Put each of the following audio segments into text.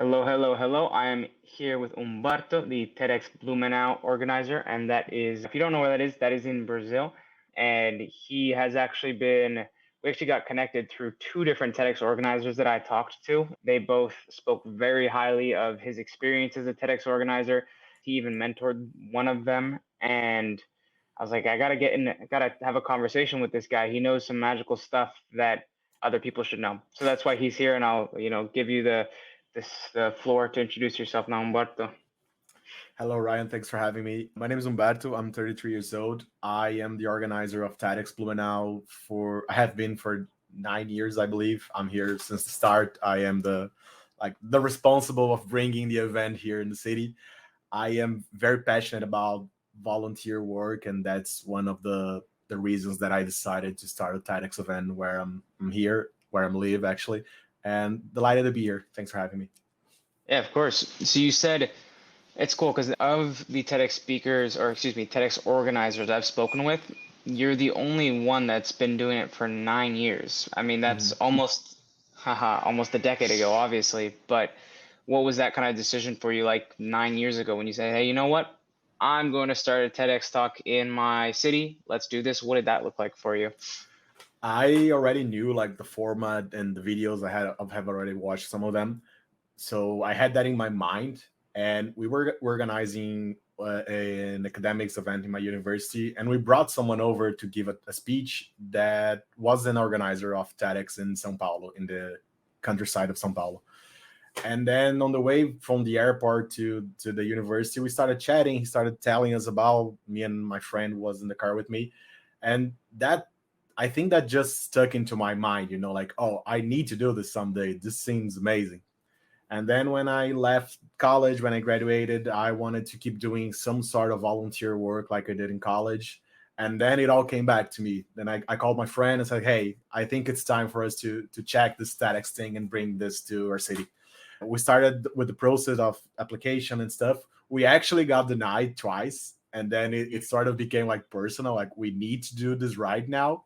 Hello, hello, hello. I am here with Humberto, the TEDxBlumenau Organizer, and that is, if you don't know where that is in Brazil. And he has actually we actually got connected through two different TEDx organizers that I talked to. They both spoke very highly of his experience as a TEDx organizer. He even mentored one of them, and I was like, I gotta have a conversation with this guy. He knows some magical stuff that other people should know. So that's why he's here, and I'll, give you the floor to introduce yourself now, Humberto. Hello, Ryan. Thanks for having me. My name is Humberto. I'm 33 years old. I am the organizer of TEDxBlumenau I have been for 9 years, I believe. I'm here since the start. I am the responsible of bringing the event here in the city. I am very passionate about volunteer work, and that's one of the reasons that I decided to start a TEDx event where I'm here, where I'm live actually, and delighted to be here. Thanks for having me. Yeah, of course. So you said it's cool because of the TEDx speakers, or excuse me, TEDx organizers I've spoken with, you're the only one that's been doing it for 9 years. I mean, that's Mhm. almost a decade ago, obviously. But what was that kind of decision for you like 9 years ago when you said, hey, you know what? I'm going to start a TEDx talk in my city. Let's do this. What did that look like for you? I already knew like the format and the videos. I have already watched some of them, so I had that in my mind. And we were organizing an academics event in my university, and we brought someone over to give a speech that was an organizer of TEDx in São Paulo, in the countryside of São Paulo. And then on the way from the airport to the university, we started chatting. He started telling us about me, and my friend was in the car with me, and that I think that just stuck into my mind, like, oh, I need to do this someday. This seems amazing. And then when I left college, when I graduated, I wanted to keep doing some sort of volunteer work like I did in college. And then it all came back to me. Then I called my friend and said, hey, I think it's time for us to check this TEDx thing and bring this to our city. We started with the process of application and stuff. We actually got denied twice. And then it sort of became like personal, like we need to do this right now.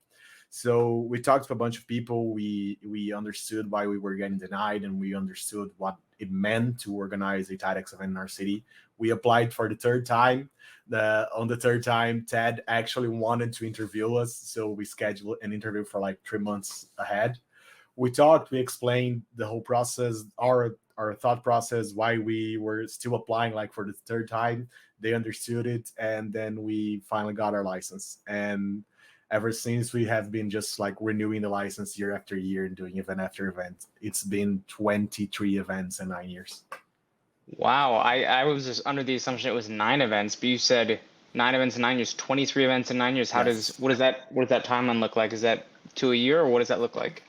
So we talked to a bunch of people. We understood why we were getting denied, and we understood what it meant to organize a TEDx event in our city. We applied for the third time. On the third time, Ted actually wanted to interview us, so we scheduled an interview for like 3 months ahead. We talked, we explained the whole process, our thought process, why we were still applying like for the third time. They understood it, and then we finally got our license. And ever since, we have been just like renewing the license year after year and doing event after event. It's been 23 events in 9 years. Wow, I was just under the assumption it was 9 events, but you said 9 events in 9 years, 23 events in 9 years. Yes. What does that timeline look like? Is that to a year, or what does that look like?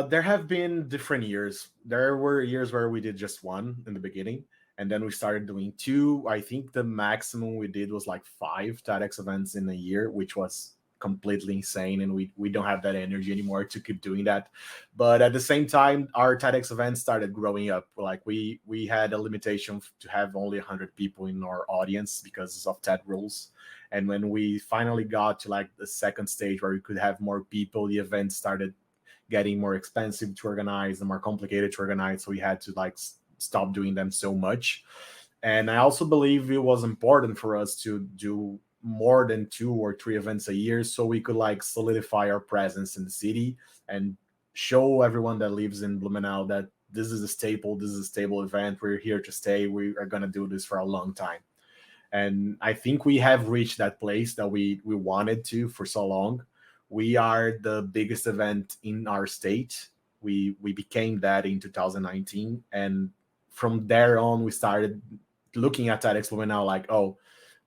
There have been different years. There were years where we did just one in the beginning, and then we started doing two. I think the maximum we did was like 5 TEDx events in a year, which was completely insane, and we don't have that energy anymore to keep doing that. But at the same time, our TEDx events started growing up. Like we had a limitation to have only 100 people in our audience because of TED rules. And when we finally got to like the second stage where we could have more people, the event started getting more expensive to organize and more complicated to organize. So we had to like stop doing them so much. And I also believe it was important for us to do more than 2 or 3 events a year so we could like solidify our presence in the city and show everyone that lives in Blumenau that this is a stable event. We're here to stay. We are going to do this for a long time. And I think we have reached that place that we wanted to for so long. We are the biggest event in our state. We became that in 2019, and from there on, we started looking at TEDxBlumenau like, oh,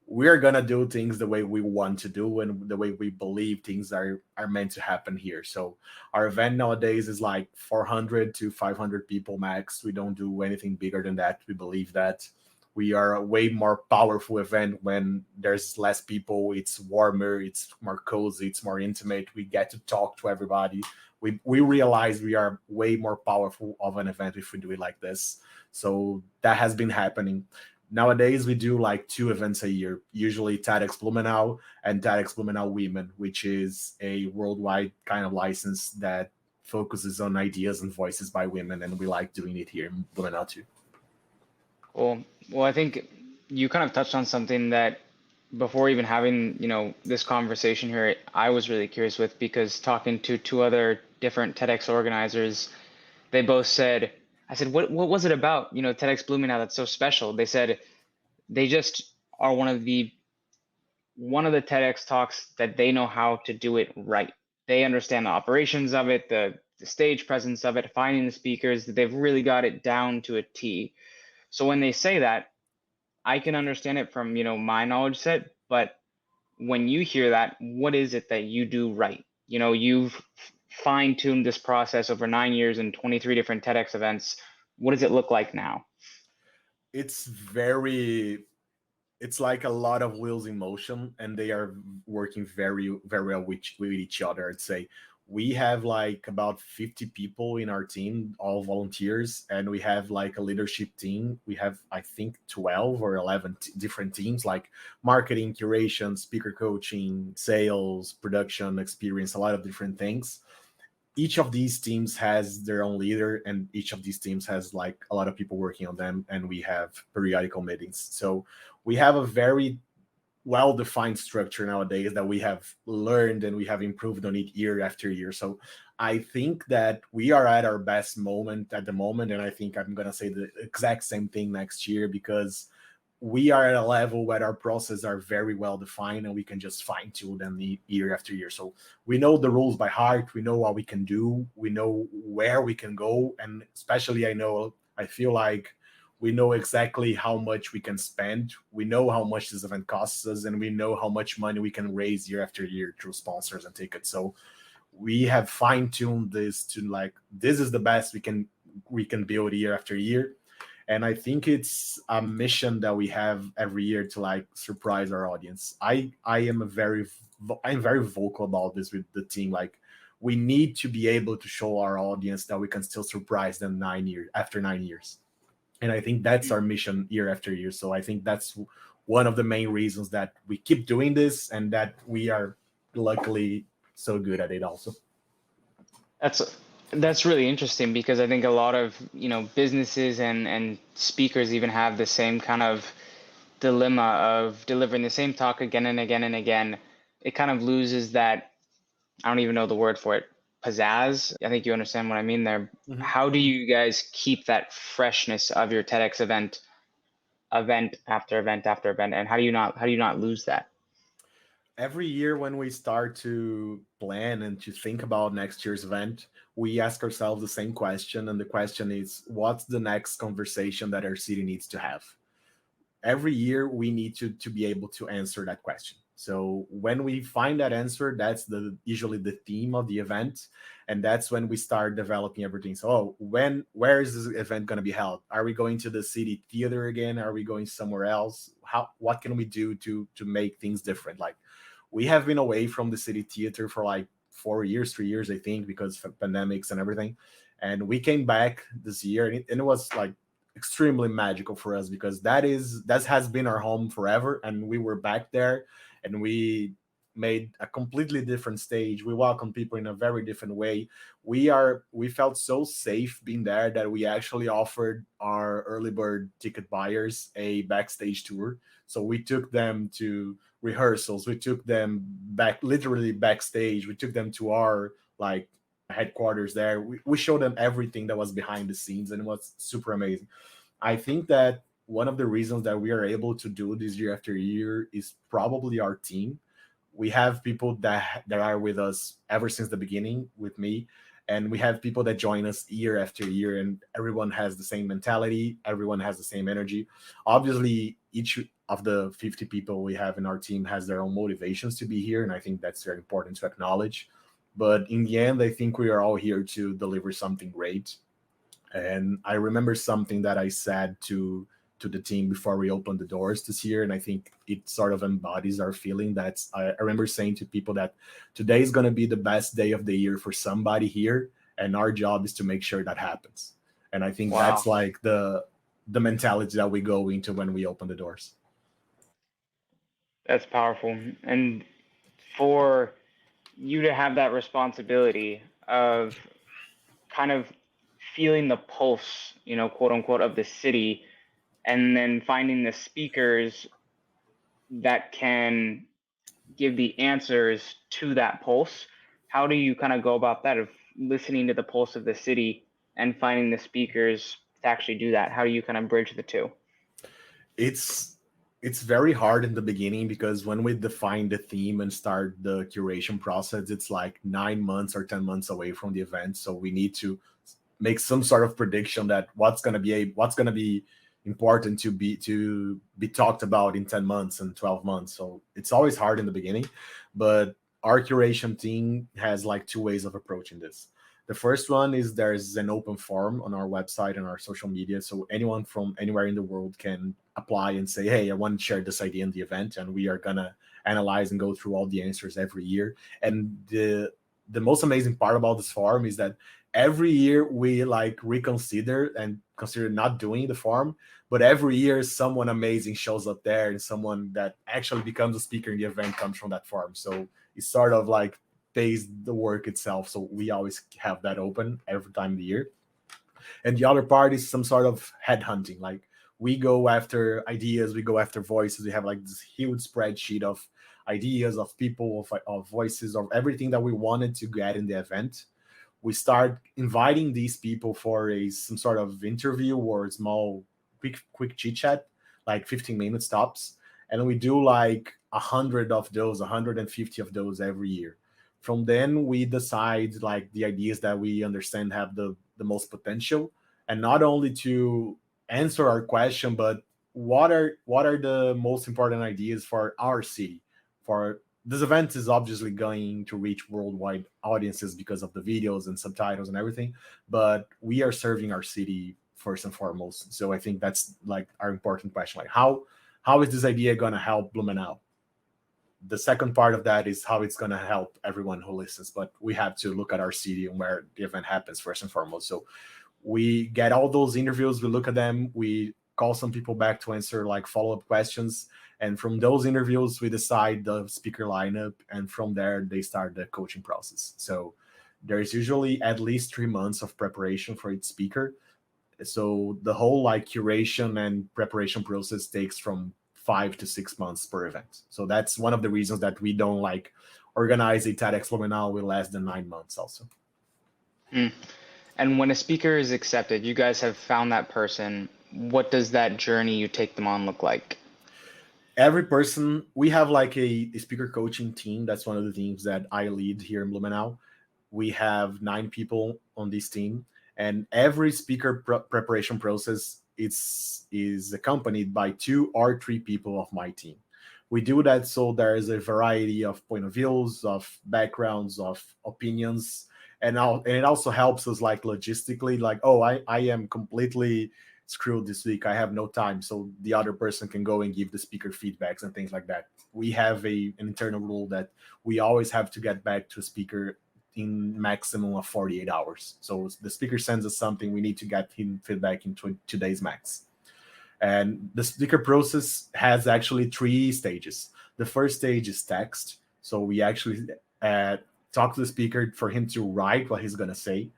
we're gonna do things the way we want to do and the way we believe things are meant to happen here. So our event nowadays is like 400 to 500 people max. We don't do anything bigger than that. We believe that we are a way more powerful event when there's less people. It's warmer, it's more cozy, it's more intimate. We get to talk to everybody. We realize we are way more powerful of an event if we do it like this. So that has been happening. Nowadays, we do like 2 events a year, usually TEDxBlumenau and TEDxBlumenau Women, which is a worldwide kind of license that focuses on ideas and voices by women. And we like doing it here in Blumenau too. Well, I think you kind of touched on something that before even having, this conversation here, I was really curious with because talking to two other different TEDx organizers, they both said, I said, what was it about, TEDx Blumenau that's so special? They said they just are one of the TEDx talks that they know how to do it right. They understand the operations of it, the stage presence of it, finding the speakers, they've really got it down to a T. So when they say that, I can understand it from, my knowledge set, but when you hear that, what is it that you do right? You've fine-tuned this process over 9 years and 23 different TEDx events. What does it look like now? It's very, it's like a lot of wheels in motion, and they are working very very well with each other. I'd say we have like about 50 people in our team, all volunteers, and we have like a leadership team. We have, I think, 12 or 11 different teams, like marketing, curation, speaker coaching, sales, production, experience, a lot of different things. Each of these teams has their own leader, and each of these teams has like a lot of people working on them, and we have periodical meetings. So we have a very well defined structure nowadays that we have learned and we have improved on it year after year. So I think that we are at our best moment at the moment, and I think I'm going to say the exact same thing next year, because we are at a level where our processes are very well defined and we can just fine tune them year after year. So we know the rules by heart, we know what we can do, we know where we can go, and especially I feel like we know exactly how much we can spend, we know how much this event costs us, and we know how much money we can raise year after year through sponsors and tickets. So we have fine tuned this to like, this is the best we can build year after year. And I think it's a mission that we have every year to like surprise our audience. I'm very vocal about this with the team. Like, we need to be able to show our audience that we can still surprise them 9 years after 9 years. And I think that's our mission year after year. So I think that's one of the main reasons that we keep doing this, and that we are luckily so good at it also. That's that's really interesting because I think a lot of, businesses and speakers even have the same kind of dilemma of delivering the same talk again and again and again. It kind of loses that, I don't even know the word for it, pizzazz. I think you understand what I mean there. Mhm. How do you guys keep that freshness of your TEDx event after event after event, and how do you not lose that? Every year when we start to plan and to think about next year's event, we ask ourselves the same question. And the question is, what's the next conversation that our city needs to have? Every year we need to be able to answer that question. So when we find that answer, that's usually the theme of the event, and that's when we start developing everything. So, where is this event going to be held? Are we going to the city theater again? Are we going somewhere else? What can we do to make things different? Like, we have been away from the city theater for like 4 years, 3 years, I think, because of pandemics and everything. And we came back this year, and it was like extremely magical for us, because that has been our home forever, and we were back there, and we made a completely different stage. We welcomed people in a very different way. We felt so safe being there that we actually offered our early bird ticket buyers a backstage tour. So we took them to rehearsals, we took them back, literally backstage, we took them to our like headquarters there. We showed them everything that was behind the scenes, and it was super amazing. I think that one of the reasons that we are able to do this year after year is probably our team. We have people that are with us ever since the beginning with me, and we have people that join us year after year, and everyone has the same mentality, everyone has the same energy. Obviously, each of the 50 people we have in our team has their own motivations to be here, and I think that's very important to acknowledge. But in the end, I think we are all here to deliver something great. And I remember something that I said to the team before we opened the doors this year, and I think it sort of embodies our feeling. I remember saying to people that today is going to be the best day of the year for somebody here, and our job is to make sure that happens. And I think Wow, that's like the mentality that we go into when we open the doors. that's powerful. And for you to have that responsibility of kind of feeling the pulse, quote unquote, of the city, and then finding the speakers that can give the answers to that pulse. How do you kind of go about that, of listening to the pulse of the city and finding the speakers to actually do that? How do you kind of bridge the two? it's it's very hard in the beginning because when we define the theme and start the curation process, it's like 9 months or 10 months away from the event. So we need to make some sort of prediction that what's going to be important to be talked about in 10 months and 12 months. So it's always hard in the beginning, but our curation team has like two ways of approaching this. The first one is there's an open forum on our website and our social media, so anyone from anywhere in the world can apply and say, hey, I want to share this idea in the event, and we are gonna analyze and go through all the answers every year. And the most amazing part about this forum is that every year we like reconsider and consider not doing the forum, but every year someone amazing shows up there, and someone that actually becomes a speaker in the event comes from that forum. So it's sort of like pays the work itself. So we always have that open every time of the year. And the other part is some sort of headhunting. Like we go after ideas, we go after voices. We have like this huge spreadsheet of ideas, of people, of voices, of everything that we wanted to get in the event. We start inviting these people for some sort of interview or a small quick chit chat, like 15 minutes tops, and we do like 100 of those, 150 of those every year. From then we decide like the ideas that we understand have the most potential, and not only to answer our question, but what are the most important ideas for our city. For this event is obviously going to reach worldwide audiences because of the videos and subtitles and everything, but we are serving our city first and foremost. So I think that's like our important question, like how is this idea going to help Blumenau? The second part of that is how it's going to help everyone who listens, but we have to look at our city and where the event happens first and foremost. So we get all those interviews, we look at them, we call some people back to answer like follow-up questions, and from those interviews we decide the speaker lineup, and from there they start the coaching process. So there's usually at least 3 months of preparation for each speaker. So the whole like curation and preparation process takes from 5 to 6 months per event. So that's one of the reasons that we don't like organize a TEDxBlumenau with less than 9 months also. Hmm. And when a speaker is accepted, you guys have found that person. What does that journey you take them on look like? Every person, we have like a speaker coaching team. That's one of the teams that I lead here in Blumenau. We have 9 people on this team, and every speaker preparation process is accompanied by 2 or 3 people of my team. We do that so there is a variety of point of views, of backgrounds, of opinions, and it also helps us like logistically, like, oh, I am completely screwed this week, I have no time, so the other person can go and give the speaker feedbacks and things like that. We have an internal rule that we always have to get back to a speaker in maximum of 48 hours. So the speaker sends us something, we need to get him feedback in 2 days max. And the speaker process has actually 3 stages. The first stage is text. So we actually talk to the speaker for him to write what he's going to say.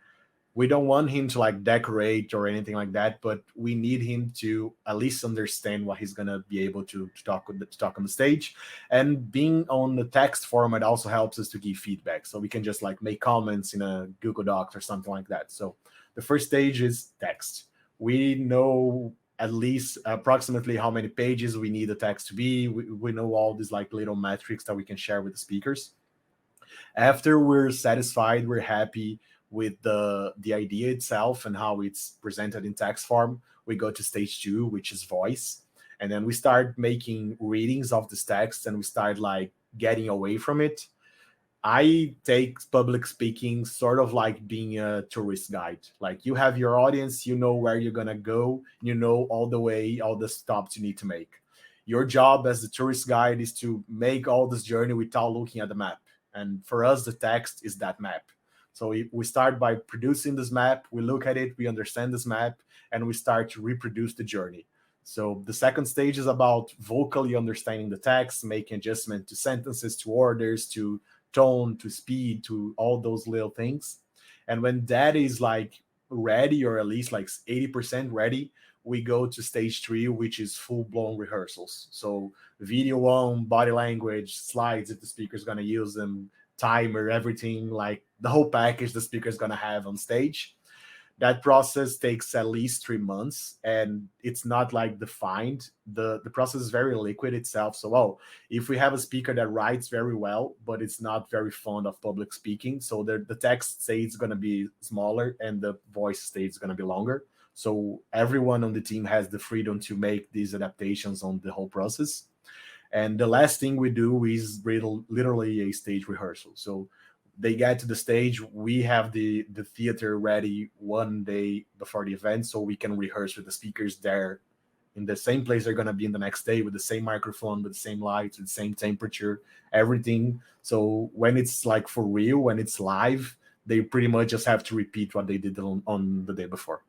We don't want him to like decorate or anything like that, but we need him to at least understand what he's gonna be able to talk on the stage. And being on the text format also helps us to give feedback, so we can just like make comments in a Google Docs or something like that. So the first stage is text. We know at least approximately how many pages we need the text to be. We know all these like little metrics that we can share with the speakers. After we're satisfied, we're happy with the idea itself and how it's presented in text form, we go to stage 2, which is voice. And then we start making readings of this text, and we start like getting away from it. I take public speaking sort of like being a tourist guide. Like you have your audience, you know where you're gonna go, you know all the way, all the stops you need to make. Your job as the tourist guide is to make all this journey without looking at the map. And for us, the text is that map. So we start by producing this map, we look at it, we understand this map, and we start to reproduce the journey. So the second stage is about vocally understanding the text, making adjustment to sentences, to orders, to tone, to speed, to all those little things. And when that is like ready, or at least like 80% ready, we go to stage 3, which is full-blown rehearsals. So video on, body language, slides if the speaker's going to use them, timer, everything, like the whole package the speaker's going to have on stage. That process takes at least 3 months, and it's not like defined. The process is very liquid itself. So, if we have a speaker that writes very well but it's not very fond of public speaking, so the text stage is going to be smaller and the voice stage is going to be longer. So everyone on the team has the freedom to make these adaptations on the whole process. And the last thing we do is literally a stage rehearsal. So they get to the stage, we have the theater ready one day before the event, so we can rehearse with the speakers there in the same place they're going to be in the next day, with the same microphone, with the same lights, with the same temperature, everything. So when it's like for real, when it's live, they pretty much just have to repeat what they did on the day before.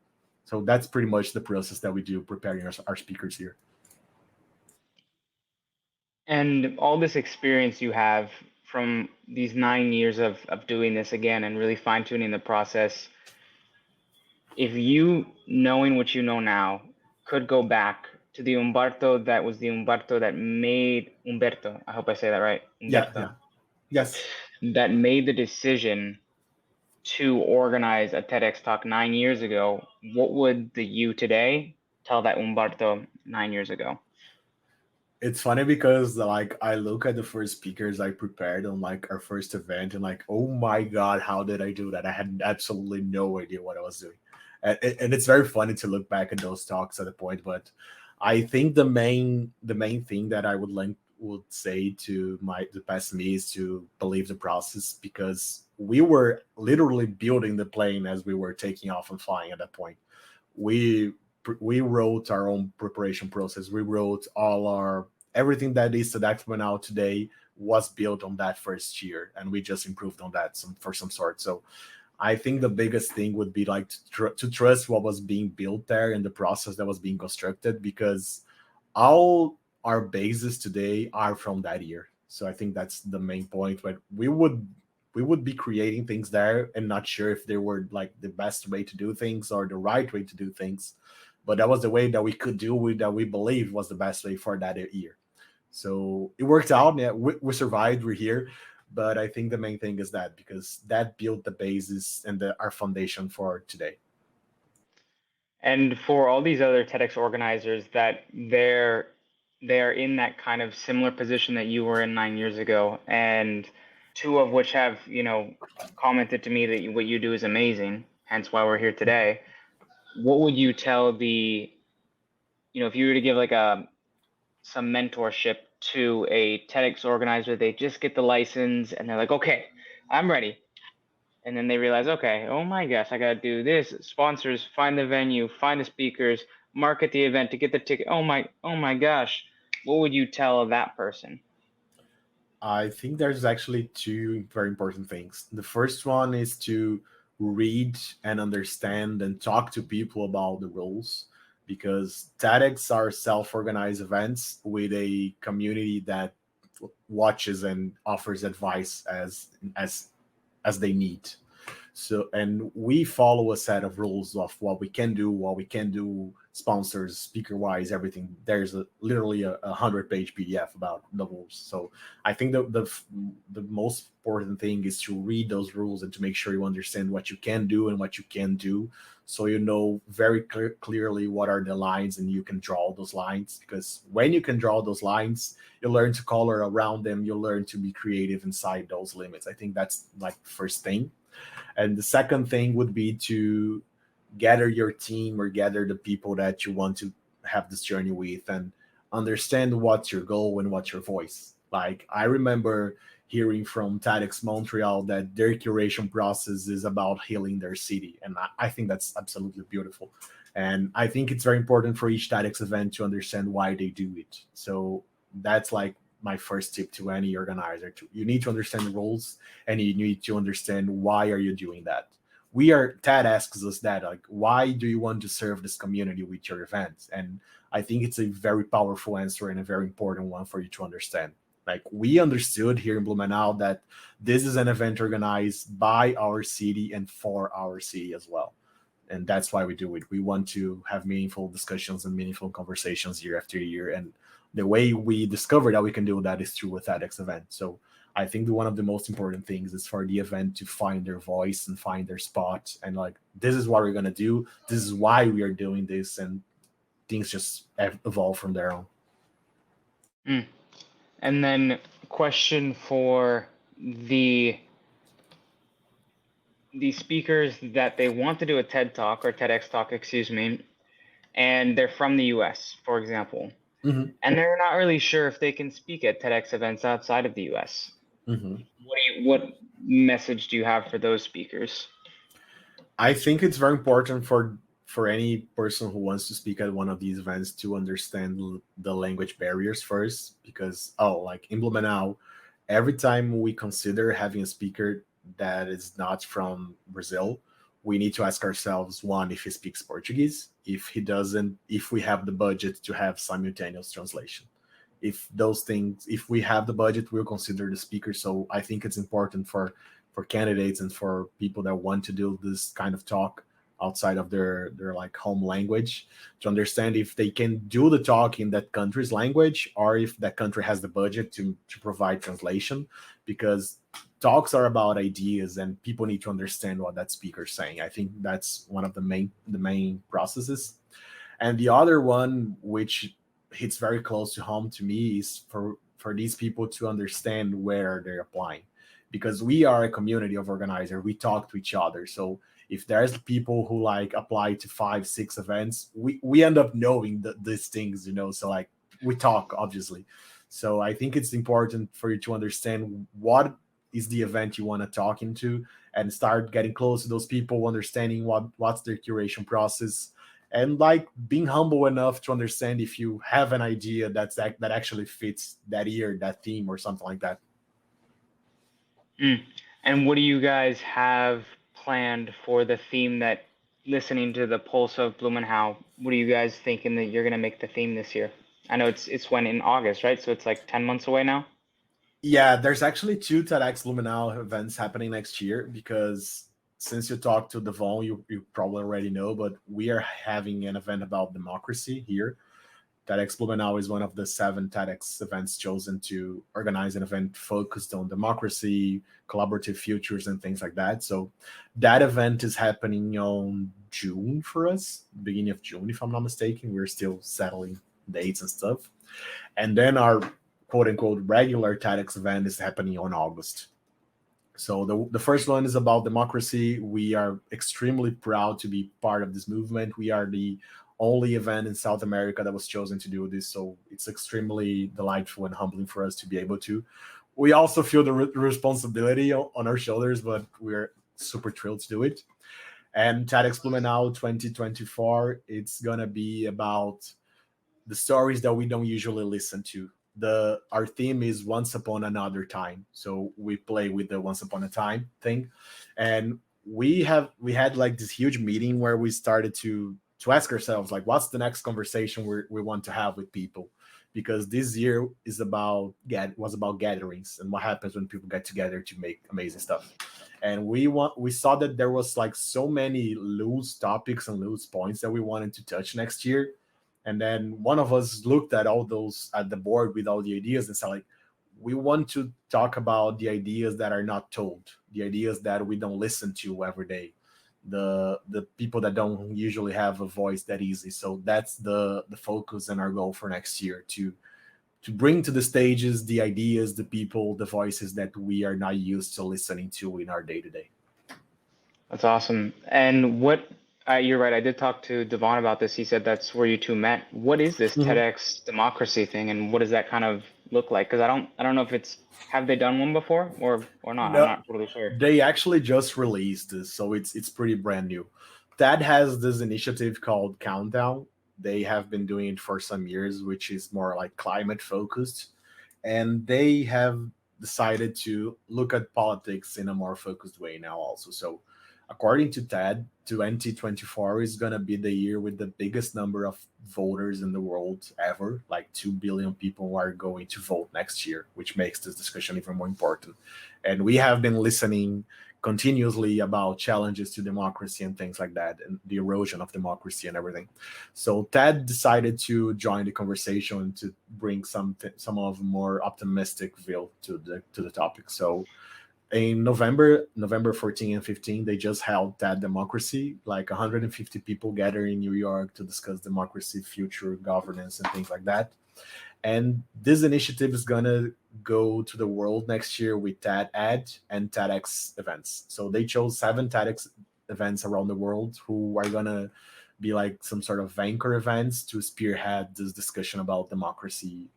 So that's pretty much the process that we do preparing our speakers here. And all this experience you have from these 9 years of doing this again and really fine tuning the process, if you, knowing what you know now, could go back to the Humberto that was the Humberto that made Humberto, I hope I say that right, Humberto, Yeah. Yes. that made the decision to organize a TEDx talk 9 years ago, what would the you today tell that Humberto 9 years ago? It's funny because like I look at the first speakers I prepared on like our first event and like, oh my god, how did I do that? I had absolutely no idea what I was doing. And it's very funny to look back at those talks at the point. But I think the main thing that I would say to the past me is to believe the process, because we were literally building the plane as we were taking off and flying at that point. We wrote our own preparation process. We wrote everything that is TEDxBlumenau today was built on that first year, and we just improved on that for some sort. So I think the biggest thing would be like to trust what was being built there and the process that was being constructed, because all our bases today are from that year. So I think that's the main point. But we would be creating things there and not sure if they were like the best way to do things or the right way to do things, but that was the way that we could do it, that we believed was the best way for that year. So it worked out. Yeah, we survived. We're here. But I think the main thing is that, because that built the basis and our foundation for today. And for all these other TEDx organizers that they're in that kind of similar position that you were in 9 years ago, and two of which have, commented to me that what you do is amazing, hence why we're here today. What would you tell if you were to give like some mentorship to a TEDx organizer? They just get the license and they're like, okay, I'm ready. And then they realize, okay, oh my gosh, I got to do this. Sponsors, find the venue, find the speakers, market the event to get the ticket. Oh my gosh. What would you tell that person? I think there's actually two very important things. The first one is to read and understand and talk to people about the rules, because TEDx are self-organized events with a community that watches and offers advice as they need. So, and we follow a set of rules of what we can do, sponsors, speaker wise, everything. There's literally a 100-page PDF about the rules. So I think the most important thing is to read those rules and to make sure you understand what you can do and what you can do, so you know very clearly what are the lines and you can draw those lines. Because when you can draw those lines, you learn to color around them. You learn to be creative inside those limits. I think that's like the first thing. And the second thing would be to gather your team or gather the people that you want to have this journey with, and understand what's your goal and what's your voice. Like I remember hearing from TEDx Montreal that their curation process is about healing their city. And I think that's absolutely beautiful. And I think it's very important for each TEDx event to understand why they do it. So that's like my first tip to any organizer. You need to understand the rules, and you need to understand why are you doing that. TED asks us that, like, why do you want to serve this community with your events? And I think it's a very powerful answer and a very important one for you to understand. Like, we understood here in Blumenau that this is an event organized by our city and for our city as well. and that's why we do it. We want to have meaningful discussions and meaningful conversations year after year, and the way we discover that we can do that is through a TEDx event. So I think one of the most important things is for the event to find their voice and find their spot, and like, this is what we're gonna do, this is why we are doing this, and things just evolve from there on. Mm. And then question for the speakers that they want to do a TED talk or TEDx talk, excuse me, and they're from the US, for example, Mm-hmm. and they're not really sure if they can speak at TEDx events outside of the US. Mm-hmm. What message do you have for those speakers? I think it's very important for any person who wants to speak at one of these events to understand the language barriers first, because like in Blumenau, every time we consider having a speaker that is not from Brazil, we need to ask ourselves, one, if he speaks Portuguese, if he doesn't, if we have the budget to have simultaneous translation. If we have the budget, we'll consider the speaker. So I think it's important for candidates and for people that want to do this kind of talk outside of their like home language, to understand if they can do the talk in that country's language, or if that country has the budget to provide translation, because talks are about ideas and people need to understand what that speaker's saying. I think that's one of the main processes. And the other one, which hits very close to home to me, is for these people to understand where they're applying, because we are a community of organizers. We talk to each other. So if there's people who like apply to 5-6 events, we end up knowing these things, so like we talk, obviously. So I think it's important for you to understand what is the event you want to talk into, and start getting close to those people, understanding what's their curation process, and like being humble enough to understand if you have an idea that actually fits that year, that theme, or something like that. And what do you guys have planned for the theme, that listening to the pulse of Blumenau, what are you guys thinking that you're going to make the theme this year? I know it's when in August, right? So it's like 10 months away now. Yeah, there's actually 2 TEDxBlumenau events happening next year, because since you talked to Devon, you probably already know, but we are having an event about democracy here. TEDxBlumenau is one of the 7 TEDx events chosen to organize an event focused on democracy, collaborative futures, and things like that. So that event is happening on June for us, beginning of June, if I'm not mistaken. We're still settling dates and stuff. And then our quote unquote regular TEDx event is happening on August. So the first one is about democracy. We are extremely proud to be part of this movement. We are the only event in South America that was chosen to do this. So it's extremely delightful and humbling for us to be able to. We also feel the responsibility on our shoulders, but we're super thrilled to do it. And TEDxBlumenau 2024, it's going to be about the stories that we don't usually listen to. Our theme is Once Upon Another Time, so we play with the Once Upon a Time thing. And we had like this huge meeting where we started to ask ourselves, like, what's the next conversation we want to have with people, because this year was about gatherings and what happens when people get together to make amazing stuff. And we saw that there was like so many loose topics and loose points that we wanted to touch next year. And then one of us looked at all those at the board with all the ideas and said, like, we want to talk about the ideas that are not told, the ideas that we don't listen to every day, the people that don't usually have a voice that easy. So that's the focus and our goal for next year, to bring to the stages the ideas, the people, the voices that we are not used to listening to in our day-to-day. That's awesome. And what, you're right, I did talk to Devon about this. He said that's where you two met. What is this TEDx democracy thing, and what does that kind of look like? Because I don't know if it's, have they done one before or not? No, I'm not totally sure. they actually just released this, so it's pretty brand new. TED has this initiative called Countdown. They have been doing it for some years, which is more like climate focused, and they have decided to look at politics in a more focused way now also. So according to TED, 2024 is going to be the year with the biggest number of voters in the world ever. Like 2 billion people are going to vote next year, which makes this discussion even more important. And we have been listening continuously about challenges to democracy and things like that, and the erosion of democracy and everything. So TED decided to join the conversation and to bring some of more optimistic view to the topic. So in November 14 and 15, they just held TED Democracy, like 150 people gathered in New York to discuss democracy, future governance, and things like that. And this initiative is gonna go to the world next year with TED Ed and TEDx events. So they chose 7 TEDx events around the world who are gonna be like some sort of anchor events to spearhead this discussion about democracy.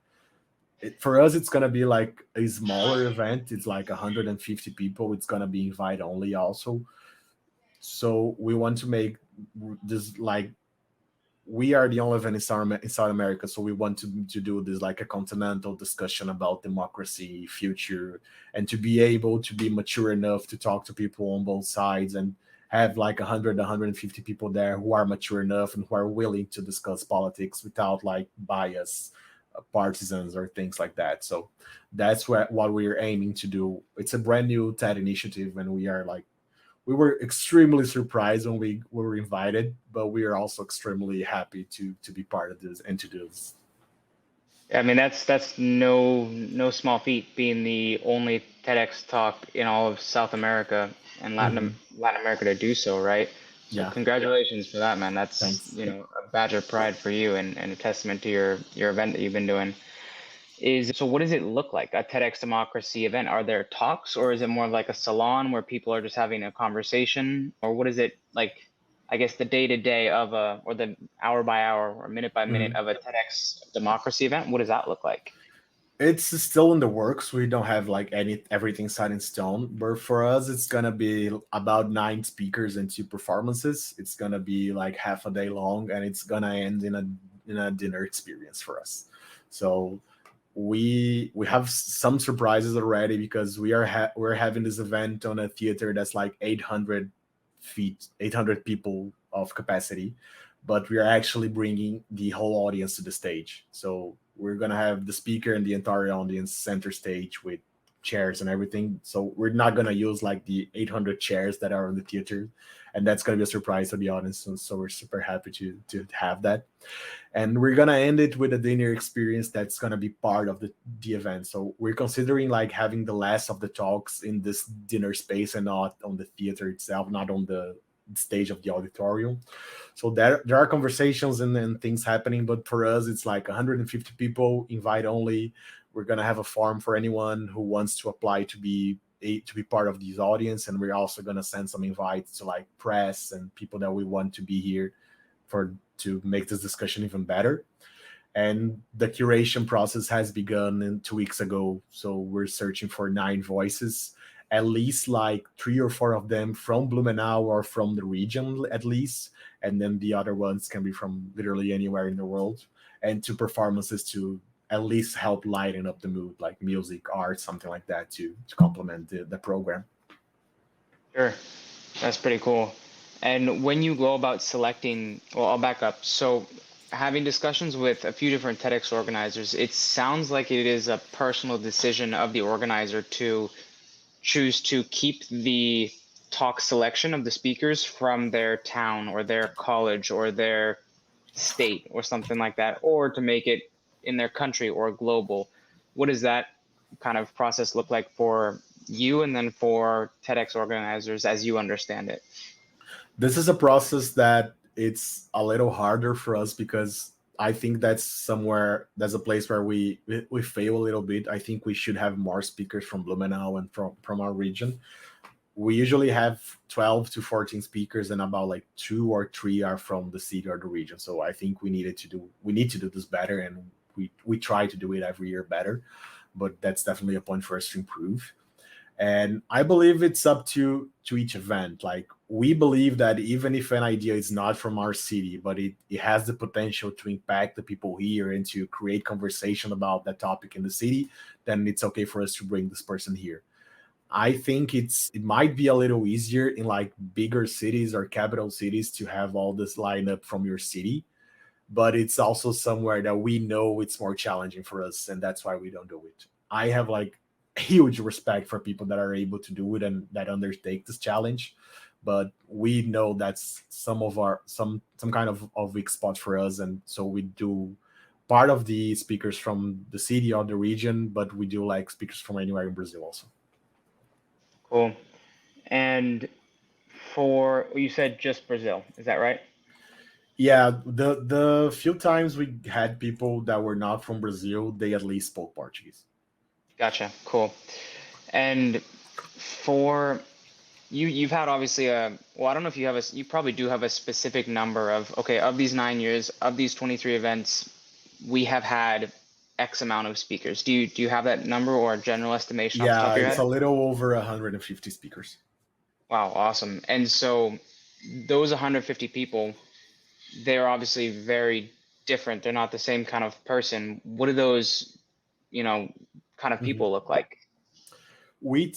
For us, it's gonna be like a smaller event. It's like 150 people. It's gonna be invite only also. So we want to make this like we are the only event in South America, so we want to do this like a continental discussion about democracy, future, and to be able to be mature enough to talk to people on both sides and have like 100, 150 people there who are mature enough and who are willing to discuss politics without like bias, partisans, or things like that. So that's what we're aiming to do. It's a brand new TED initiative, and we were extremely surprised when we were invited, but we are also extremely happy to be part of this and to do this. I mean, that's no small feat, being the only TEDx talk in all of South America and Mhm. Latin America to do so, right? So Yeah, congratulations for that, man. That's, thanks. a badge of pride for you, and a testament to your event that you've been doing. So what does it look like, a TEDx Democracy event? Are there talks, or is it more like a salon where people are just having a conversation? Or what is it like, I guess, the day to day of or the hour by hour or minute by minute Mhm. of a TEDx Democracy event? What does that look like? It's still in the works. We don't have like everything set in stone, but for us, it's gonna be about 9 speakers and 2 performances. It's gonna be like half a day long, and it's gonna end in a dinner experience for us. So we have some surprises already because we're having this event on a theater that's like 800 feet, 800 people of capacity, but we are actually bringing the whole audience to the stage. So we're gonna have the speaker and the entire audience center stage with chairs and everything. So we're not gonna use like the 800 chairs that are in the theater, and that's gonna be a surprise to the audience. So we're super happy to have that. And we're gonna end it with a dinner experience that's gonna be part of the event. So we're considering like having the last of the talks in this dinner space and not on the theater itself, not on the stage of the auditorium. So there are conversations and things happening, but for us it's like 150 people, invite only. We're gonna have a form for anyone who wants to apply to be part of this audience, and we're also gonna send some invites to like press and people that we want to be here for to make this discussion even better. And the curation process has begun 2 weeks ago. So we're searching for 9 voices, at least like 3 or 4 of them from Blumenau or from the region at least. And then the other ones can be from literally anywhere in the world. And 2 performances to at least help lighten up the mood, like music, art, something like that to complement the program. Sure, that's pretty cool. And when you go about selecting, well, I'll back up. So, having discussions with a few different TEDx organizers, it sounds like it is a personal decision of the organizer to choose to keep the talk selection of the speakers from their town or their college or their state or something like that, or to make it in their country or global. What does that kind of process look like for you and then for TEDx organizers as you understand it? This is a process that it's a little harder for us because I think that's a place where we fail a little bit. I think we should have more speakers from Blumenau and from our region. We usually have 12 to 14 speakers, and about like 2 or 3 are from the city or the region. So I think we need to do this better, and we try to do it every year better. But that's definitely a point for us to improve. And I believe it's up to each event. Like we believe that even if an idea is not from our city, but it has the potential to impact the people here and to create conversation about that topic in the city, then it's okay for us to bring this person here. I think it might be a little easier in like bigger cities or capital cities to have all this lineup from your city, but it's also somewhere that we know it's more challenging for us, and that's why we don't do it. I have like huge respect for people that are able to do it and that undertake this challenge. But we know that's some kind of weak spot for us, and so we do part of the speakers from the city or the region, but we do like speakers from anywhere in Brazil also. Cool. And for you said just Brazil, is that right? Yeah, the few times we had people that were not from Brazil, they at least spoke Portuguese. Gotcha. Cool. And for you've had obviously well, I don't know if you have you probably do have a specific number of, okay, of these 9 years, of these 23 events, we have had X amount of speakers. Do you have that number or a general estimation off the top Yeah, of your it's head? a little over 150 speakers. Wow, awesome. And so those 150 people, they're obviously very different. They're not the same kind of person. What do those, you know, kind of Mhm. people look like? We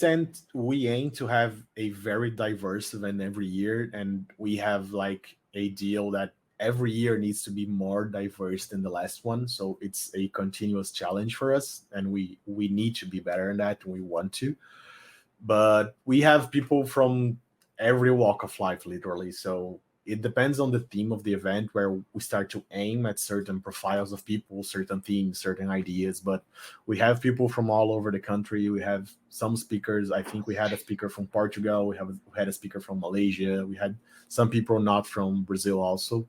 aim to have a very diverse event every year, and we have like a deal that every year needs to be more diverse than the last one. So it's a continuous challenge for us, and we need to be better in that, and we want to. But we have people from every walk of life, literally. So it depends on the theme of the event, where we start to aim at certain profiles of people, certain themes, certain ideas. But we have people from all over the country. We have some speakers. I think we had a speaker from Portugal. We had a speaker from Malaysia. We had some people not from Brazil also.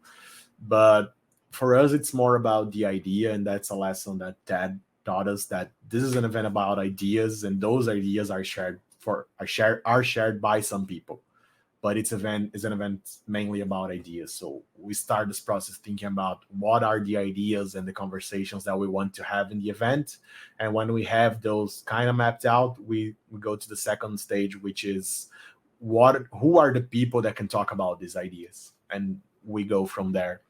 But for us, it's more about the idea, and that's a lesson that Ted taught us, that this is an event about ideas, and those ideas are shared by some people. But it's event is an event mainly about ideas. So we start this process thinking about what are the ideas and the conversations that we want to have in the event. And when we have those kind of mapped out, we go to the second stage, which is who are the people that can talk about these ideas, and we go from there.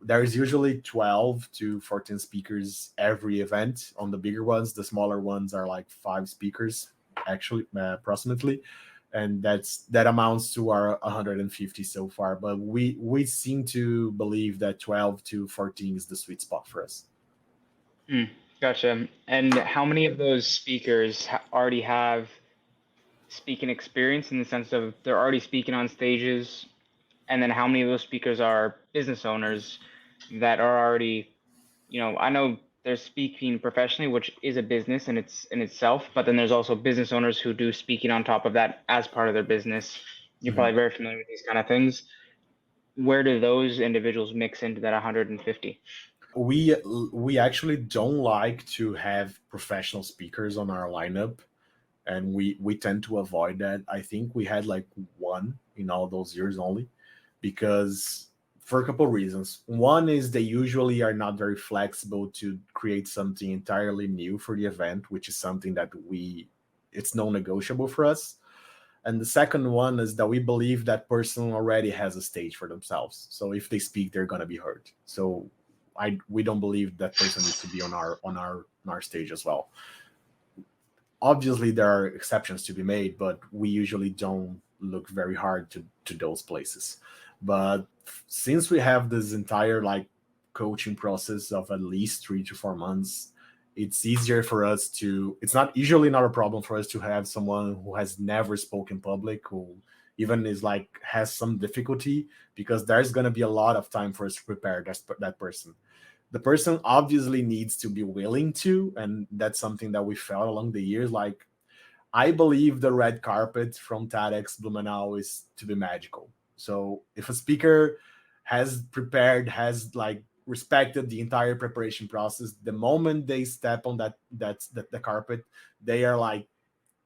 There's usually 12 to 14 speakers every event on the bigger ones. The smaller ones are like 5 speakers, actually, approximately. And that amounts to our 150 so far. But we seem to believe that 12 to 14 is the sweet spot for us. Hmm, gotcha. And how many of those speakers already have speaking experience in the sense of they're already speaking on stages? And then how many of those speakers are business owners that are already, I know they're speaking professionally, which is a business in itself, but then there's also business owners who do speaking on top of that as part of their business. You're Mhm. probably very familiar with these kind of things. Where do those individuals mix into that 150? We actually don't like to have professional speakers on our lineup, and we tend to avoid that. I think we had like one in all those years only, because for a couple of reasons. One is they usually are not very flexible to create something entirely new for the event, which is something that it's non-negotiable for us. And the second one is that we believe that person already has a stage for themselves. So if they speak, they're gonna be heard. So we don't believe that person needs to be on our stage as well. Obviously there are exceptions to be made, but we usually don't look very hard to those places. But since we have this entire like coaching process of at least 3 to 4 months, it's easier for us to it's not usually not a problem for us to have someone who has never spoken public, who even is like has some difficulty, because there's going to be a lot of time for us to prepare that person. The person obviously needs to be willing to, and that's something that we felt along the years. Like, I believe the red carpet from TEDxBlumenau is to be magical. So if a speaker has prepared, has like respected the entire preparation process, the moment they step on that the carpet, they are like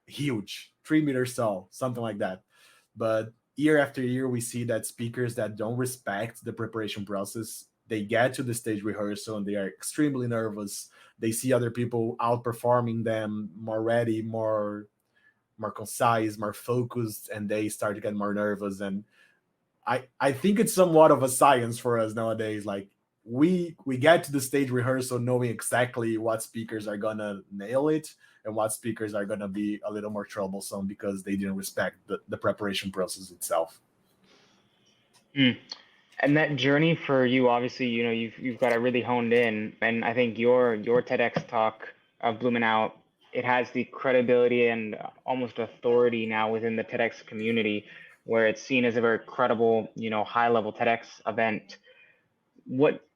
huge, 3 meters tall, something like that. But year after year, we see that speakers that don't respect the preparation process, they get to the stage rehearsal and they are extremely nervous. They see other people outperforming them, more ready, more concise, more focused, and they start to get more nervous. And I think it's somewhat of a science for us nowadays. Like, we get to the stage rehearsal knowing exactly what speakers are gonna nail it and what speakers are gonna be a little more troublesome because they didn't respect the preparation process itself. Hmm. And that journey for you, obviously, you've got it really honed in, and I think your TEDx talk of Blumenau it has the credibility and almost authority now within the TEDx community, where it's seen as a very credible, high-level TEDx event. What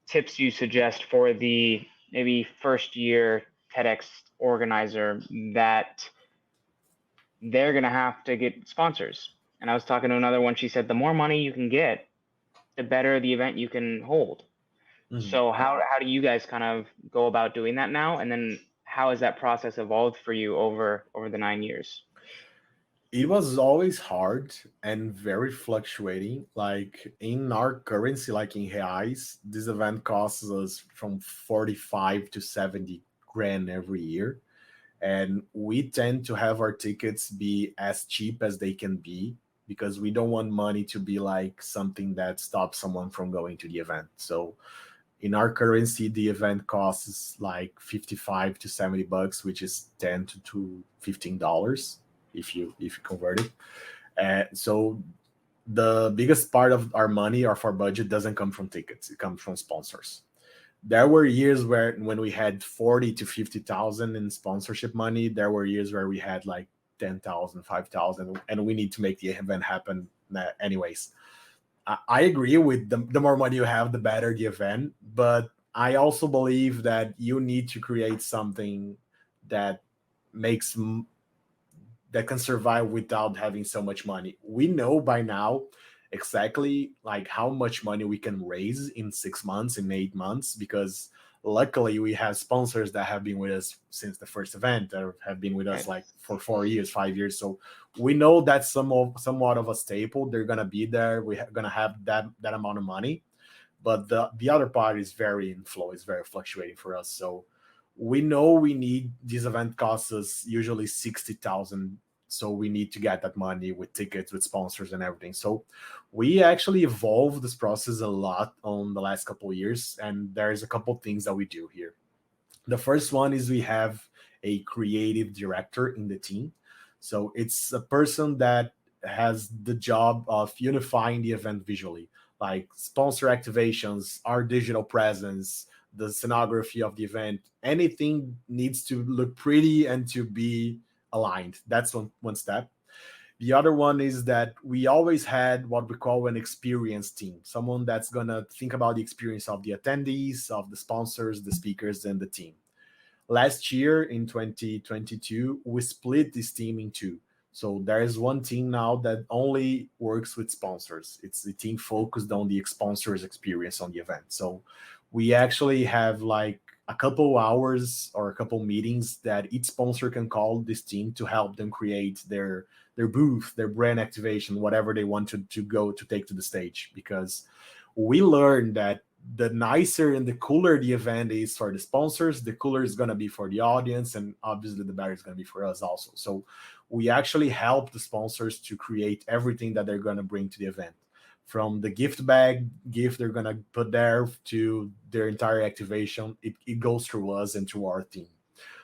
tips do you suggest for the maybe first-year TEDx organizer that they're going to have to get sponsors? And I was talking to another one. She said the more money you can get, the better the event you can hold. Mhm. So how do you guys kind of go about doing that now? And then how has that process evolved for you over the 9 years? It was always hard and very fluctuating. Like in our currency, like in reais, this event costs us from 45 to 70 grand every year. And we tend to have our tickets be as cheap as they can be because we don't want money to be like something that stops someone from going to the event. So in our currency, the event costs like 55 to 70 bucks, which is 10 to $15 if you convert it. So the biggest part of our money or of our budget doesn't come from tickets; it comes from sponsors. There were years when we had 40 to 50,000 in sponsorship money. There were years where we had like 10,000, 5,000, and we need to make the event happen anyways. I agree with the more money you have, the better the event. But I also believe that you need to create something that makes that can survive without having so much money. We know by now exactly like how much money we can raise in 6 months, in 8 months, because luckily we have sponsors that have been with us since the first event, that have been with us Right. like for 4 years, 5 years. So we know that's somewhat of a staple. They're gonna be there. We're gonna have that amount of money. But the other part is very in flow, is very fluctuating for us. So we know we need this event costs us usually 60,000, so we need to get that money with tickets, with sponsors and everything. So we actually evolved this process a lot on the last couple of years, and there's a couple of things that we do here. The first one is we have a creative director in the team. So it's a person that has the job of unifying the event visually, like sponsor activations, our digital presence, the scenography of the event. Anything needs to look pretty and to be aligned. That's one step. The other one is that we always had what we call an experience team, someone that's going to think about the experience of the attendees, of the sponsors, the speakers, and the team. Last year in 2022, we split this team in two. So there is one team now that only works with sponsors. It's the team focused on the sponsors experience on the event. So we actually have like a couple hours or a couple meetings that each sponsor can call this team to help them create their booth, their brand activation, whatever they want to go to take to the stage. Because we learned that the nicer and the cooler the event is for the sponsors, the cooler it's going to be for the audience, and obviously the better it's going to be for us also. So we actually help the sponsors to create everything that they're going to bring to the event, from the gift they're going to put there to their entire activation. It goes through us and through our team.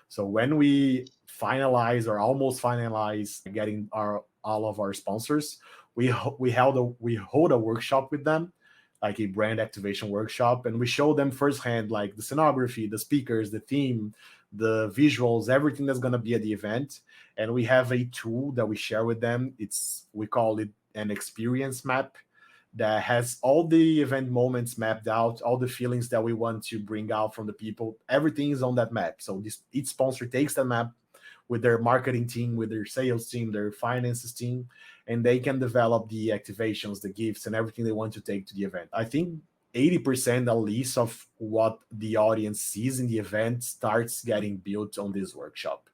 So when we finalize or almost finalize getting all of our sponsors, we hold a workshop with them, like a brand activation workshop, and we show them firsthand like the scenography, the speakers, the theme, the visuals, everything that's going to be at the event. And we have a tool that we share with them. We call it an experience map that has all the event moments mapped out, all the feelings that we want to bring out from the people. Everything is on that map. So each sponsor takes that map with their marketing team, with their sales team, their finances team, and they can develop the activations, the gifts, and everything they want to take to the event. I think 80% at least of what the audience sees in the event starts getting built on this workshop.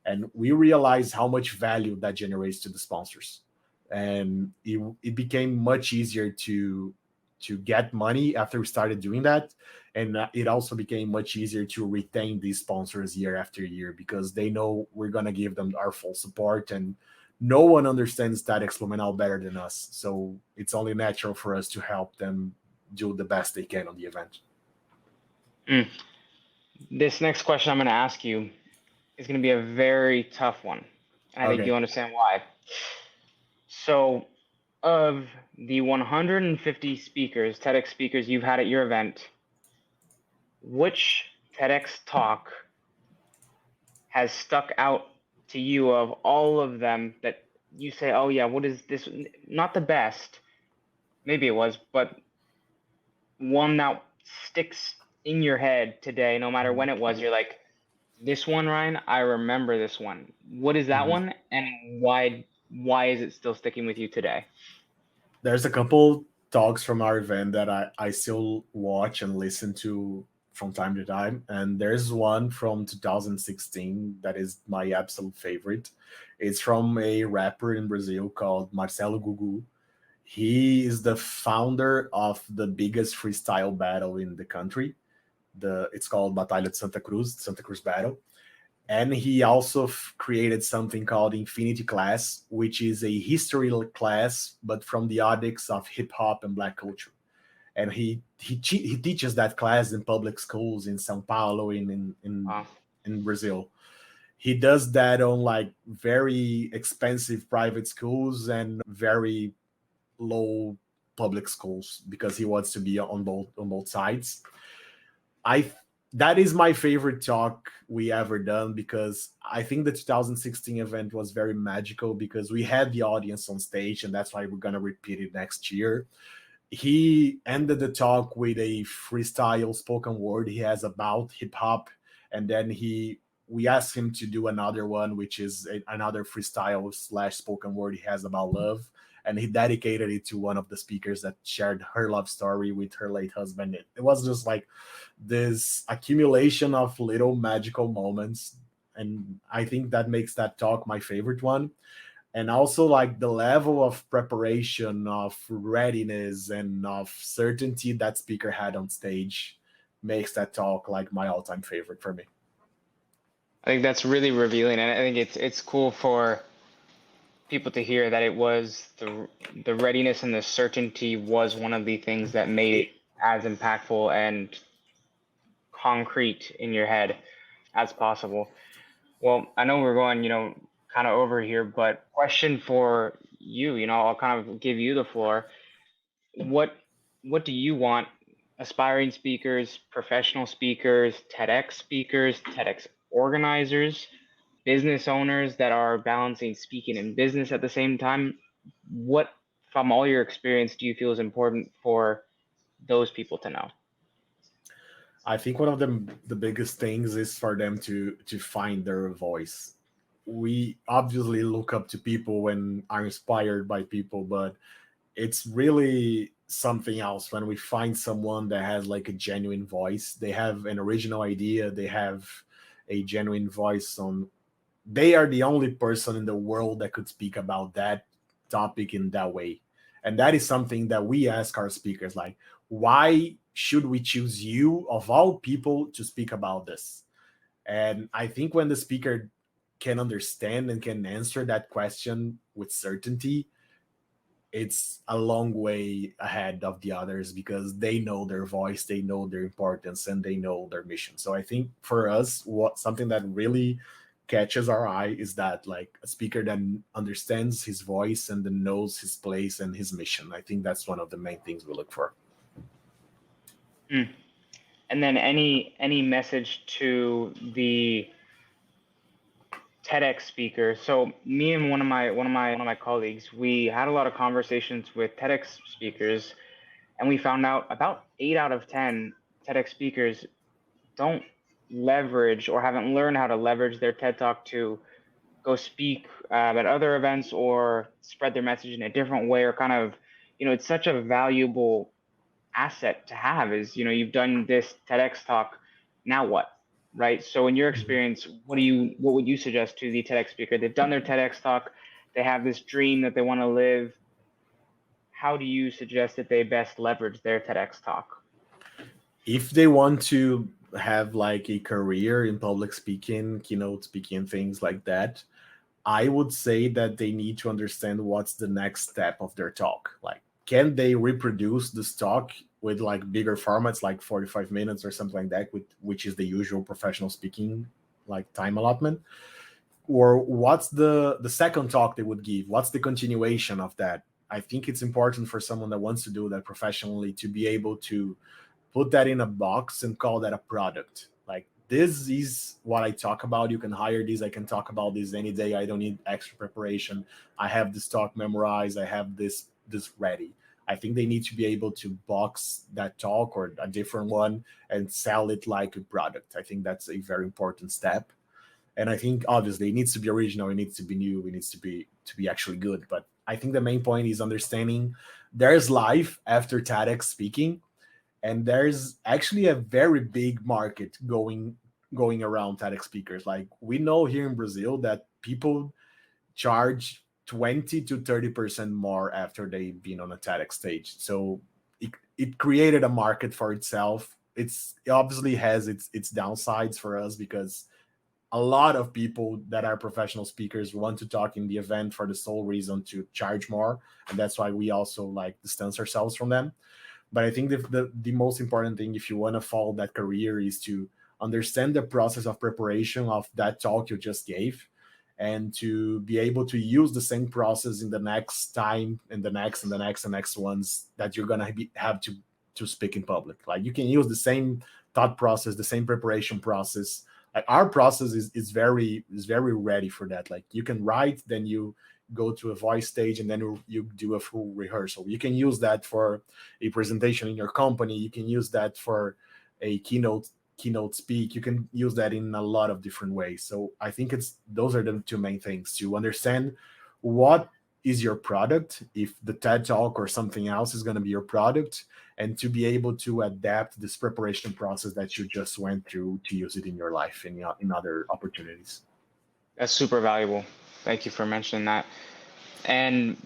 And we realize how much value that generates to the sponsors. And it became much easier to get money after we started doing that. And it also became much easier to retain these sponsors year after year, because they know we're going to give them our full support, and no one understands TEDxBlumenau better than us. So it's only natural for us to help them do the best they can on the event. This next question I'm going to ask you is going to be a very tough one. And I think Okay. you understand why. So, of the 150 speakers, TEDx speakers you've had at your event, which TEDx talk has stuck out to you of all of them that you say, oh yeah, what is this? Not the best, maybe it was, but one that sticks in your head today, no matter when it was, you're like, this one, Ryan, I remember this one. What is that Mhm. one, and why is it still sticking with you today? There's a couple talks from our event that I still watch and listen to from time to time. And there's one from 2016 that is my absolute favorite. It's from a rapper in Brazil called Marcelo Gugu. He is the founder of the biggest freestyle battle in the country. It's called Batalha de Santa Cruz Battle. And he also created something called Infinity Class, which is a history class, but from the optics of hip hop and black culture. And he teaches that class in public schools in São Paulo, Wow. in Brazil. He does that on like very expensive private schools and very low public schools because he wants to be on both sides. I That is my favorite talk we ever done because I think the 2016 event was very magical because we had the audience on stage and that's why we're gonna repeat it next year. He ended the talk with a freestyle spoken word he has about hip hop, and then he we asked him to do another one, which is another freestyle slash spoken word he has about love, and he dedicated it to one of the speakers that shared her love story with her late husband. It was just like this accumulation of little magical moments, and I think that makes that talk my favorite one. And also like the level of preparation, of readiness, and of certainty that speaker had on stage makes that talk like my all-time favorite for me. I think that's really revealing, and I think it's cool for people to hear that it was the readiness and the certainty was one of the things that made it as impactful and concrete in your head as possible. Well, I know we're going, kind of over here, but question for you, I'll kind of give you the floor. What what do you want aspiring speakers, professional speakers, TEDx speakers, TEDx organizers, business owners that are balancing speaking and business at the same time? What from all your experience do you feel is important for those people to know? I think one of the biggest things is for them to find their voice. We obviously look up to people and are inspired by people, but it's really something else when we find someone that has like a genuine voice. They have an original idea, they have a genuine voice on they are the only person in the world that could speak about that topic in that way. And that is something that we ask our speakers like, why should we choose you of all people to speak about this? And I think when the speaker can understand and can answer that question with certainty, it's a long way ahead of the others because they know their voice, they know their importance, and they know their mission. So I think for us, what something that really catches our eye is that like a speaker that understands his voice and then knows his place and his mission. I think that's one of the main things we look for. Mm. And then any message to the TEDx speaker. So me and one of my colleagues, we had a lot of conversations with TEDx speakers, and we found out about 8 out of 10 TEDx speakers don't leverage or haven't learned how to leverage their TED Talk to go speak at other events or spread their message in a different way, or kind of, it's such a valuable asset to have. Is, you've done this TEDx talk, now what? Right? So in your Mhm. experience, what would you suggest to the TEDx speaker? They've done their TEDx talk, they have this dream that they want to live. How do you suggest that they best leverage their TEDx talk? If they want to have like a career in public speaking, keynote speaking, things like that, I would say that they need to understand what's the next step of their talk. Like, can they reproduce this talk with like bigger formats, like 45 minutes or something like that, which is the usual professional speaking like time allotment? Or what's the second talk they would give? What's the continuation of that? I think it's important for someone that wants to do that professionally to be able to put that in a box and call that a product. Like this is what I talk about. You can hire this. I can talk about this any day. I don't need extra preparation. I have this talk memorized. I have this ready. I think they need to be able to box that talk or a different one and sell it like a product. I think that's a very important step. And I think obviously it needs to be original, it needs to be new, it needs to be actually good. But I think the main point is understanding there's life after TEDx speaking, and there's actually a very big market going around TEDx speakers. Like we know here in Brazil that people charge 20 to 30% more after they've been on a TEDx stage. So it created a market for itself. It obviously has its downsides for us because a lot of people that are professional speakers want to talk in the event for the sole reason to charge more, and that's why we also like distance ourselves from them. But I think the most important thing if you want to follow that career is to understand the process of preparation of that talk you just gave, and to be able to use the same process in the next time and the next and the next and next ones that you're gonna have to speak in public. Like you can use the same thought process, the same preparation process. Like our process is very ready for that. Like you can write, then you go to a voice stage, and then you do a full rehearsal. You can use that for a presentation in your company. You can use that for a keynote speak. You can use that in a lot of different ways. So I think it's those are the two main things: to understand what is your product, if the TED talk or something else is going to be your product, and to be able to adapt this preparation process that you just went through to use it in your life in other opportunities. That's super valuable. Thank you for mentioning that. And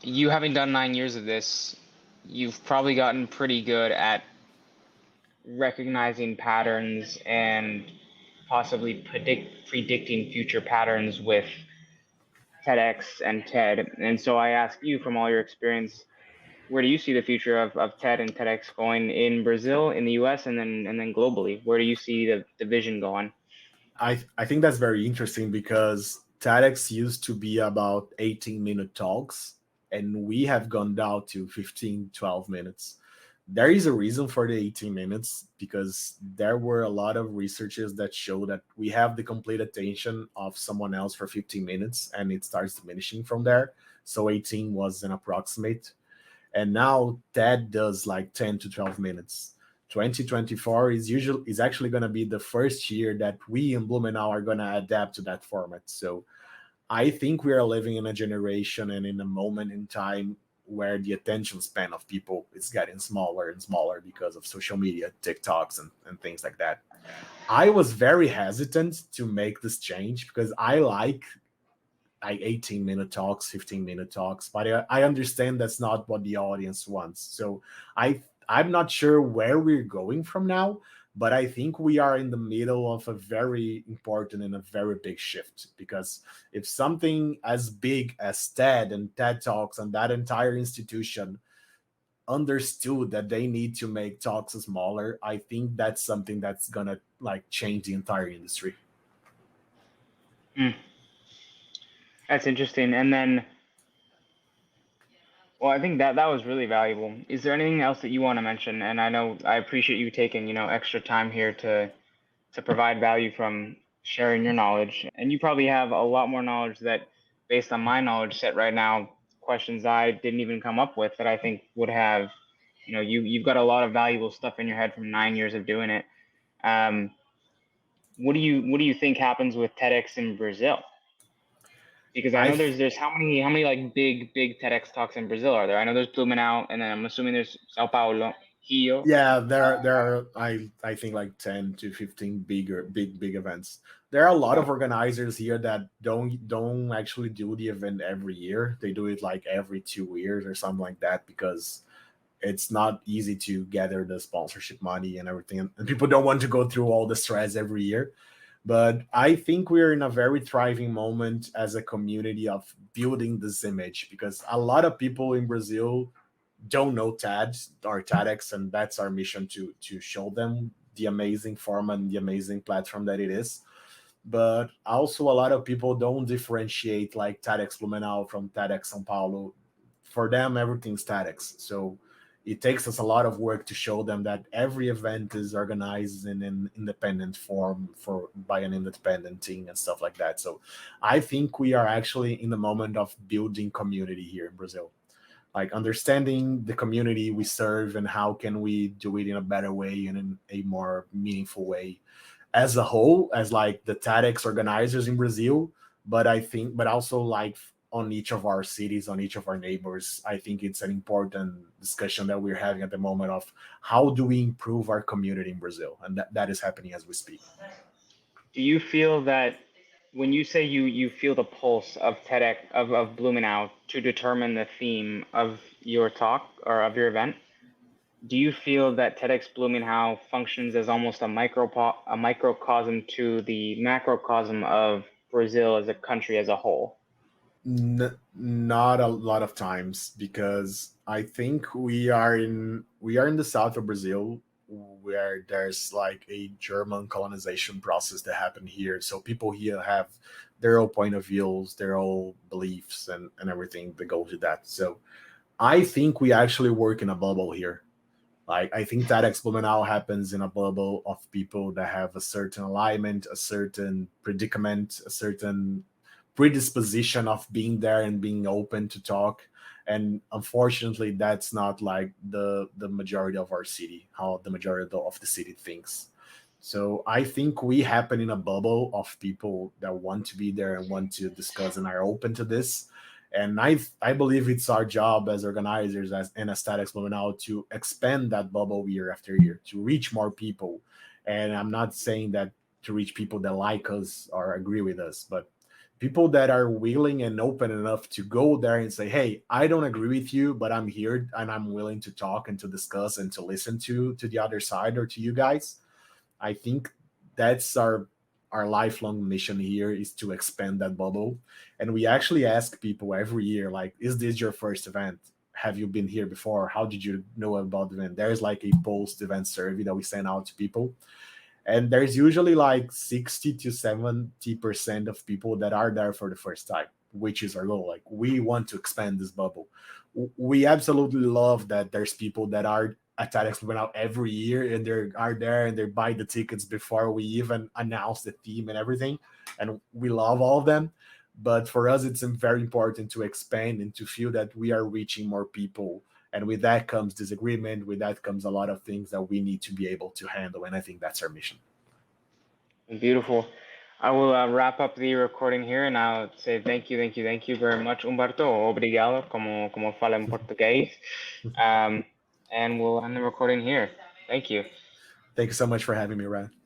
you having done 9 years of this, you've probably gotten pretty good at recognizing patterns and possibly predicting future patterns with TEDx and TED. And so I ask you, from all your experience, where do you see the future of TED and TEDx going in Brazil, in the US, and then globally? Where do you see the vision going? I think that's very interesting because TEDx used to be about 18-minute talks, and we have gone down to 15, 12 minutes. There is a reason for the 18 minutes because there were a lot of researches that show that we have the complete attention of someone else for 15 minutes and it starts diminishing from there. So 18 was an approximate. And now TED does like 10 to 12 minutes. 2024 is actually going to be the first year that we in Blumenau are going to adapt to that format. So I think we are living in a generation and in a moment in time where the attention span of people is getting smaller and smaller because of social media, TikToks, and things like that. I was very hesitant to make this change because I like 18-minute talks, 15-minute talks, but I understand that's not what the audience wants. So I'm not sure where we're going from now, but I think we are in the middle of a very important and a very big shift, because if something as big as TED and TED Talks and that entire institution understood that they need to make talks smaller, I think that's something that's gonna like change the entire industry. Hmm, that's interesting. And then, well, I think that was really valuable. Is there anything else that you want to mention? And I know I appreciate you taking, extra time here to provide value from sharing your knowledge. And you probably have a lot more knowledge that, based on my knowledge set right now, questions I didn't even come up with that I think would have, you've got a lot of valuable stuff in your head from 9 years of doing it. Um, what do you think happens with TEDx in Brazil? Because I I know there's how many like big TEDx talks in Brazil are there? I know there's Blumenau, and then I'm assuming there's Sao Paulo, Rio. Yeah, there are I think like 10 to 15 big events. There are a lot Okay. of organizers here that don't actually do the event every year. They do it like every 2 years or something like that, because it's not easy to gather the sponsorship money and everything, and people don't want to go through all the stress every year. But I think we're in a very thriving moment as a community of building this image, because a lot of people in Brazil don't know TED or TEDx, and that's our mission to show them the amazing format and the amazing platform that it is. But also, a lot of people don't differentiate like TEDx Blumenau from TEDx São Paulo. For them, everything's TEDx. So it takes us a lot of work to show them that every event is organized in an independent form by an independent team and stuff like that. So I think we are actually in the moment of building community here in Brazil, like understanding the community we serve and how can we do it in a better way and in a more meaningful way as a whole, as like the TEDx organizers in Brazil. But I think, but also like on each of our cities, on each of our neighbors, I think it's an important discussion that we're having at the moment of how do we improve our community in Brazil, and that is happening as we speak. Do you feel that when you say you feel the pulse of TEDx of Blumenau to determine the theme of your talk or of your event, do you feel that TEDxBlumenau functions as almost a microcosm to the macrocosm of Brazil as a country as a whole? Not a lot of times, because I think we are in the south of Brazil, where there's like a German colonization process that happened here. So people here have their own point of views, their own beliefs, and everything that goes with that. So I think we actually work in a bubble here. Like I think that TEDxBlumenau happens in a bubble of people that have a certain alignment, a certain predicament, a certain predisposition of being there and being open to talk. And unfortunately, that's not like the majority of our city, how the majority of the city thinks. So I think we happen in a bubble of people that want to be there and want to discuss and are open to this. And I believe it's our job as organizers and as TEDxBlumenau to expand that bubble year after year to reach more people. And I'm not saying that to reach people that like us or agree with us, but people that are willing and open enough to go there and say, hey, I don't agree with you, but I'm here and I'm willing to talk and to discuss and to listen to the other side or to you guys. I think that's our lifelong mission here, is to expand that bubble. And we actually ask people every year, like, is this your first event? Have you been here before? How did you know about the event? There's like a post event survey that we send out to people. And there's usually like 60 to 70% of people that are there for the first time, which is our goal. Like we want to expand this bubble. We absolutely love that there's people that are at TEDxBlumenau every year and they are there and they buy the tickets before we even announce the theme and everything. And we love all of them. But for us, it's very important to expand and to feel that we are reaching more people. And with that comes disagreement. With that comes a lot of things that we need to be able to handle. And I think that's our mission. Beautiful. I will wrap up the recording here and I'll say thank you very much, Humberto. Obrigado, como fala en português. And we'll end the recording here. Thank you. Thank you so much for having me, Ryan.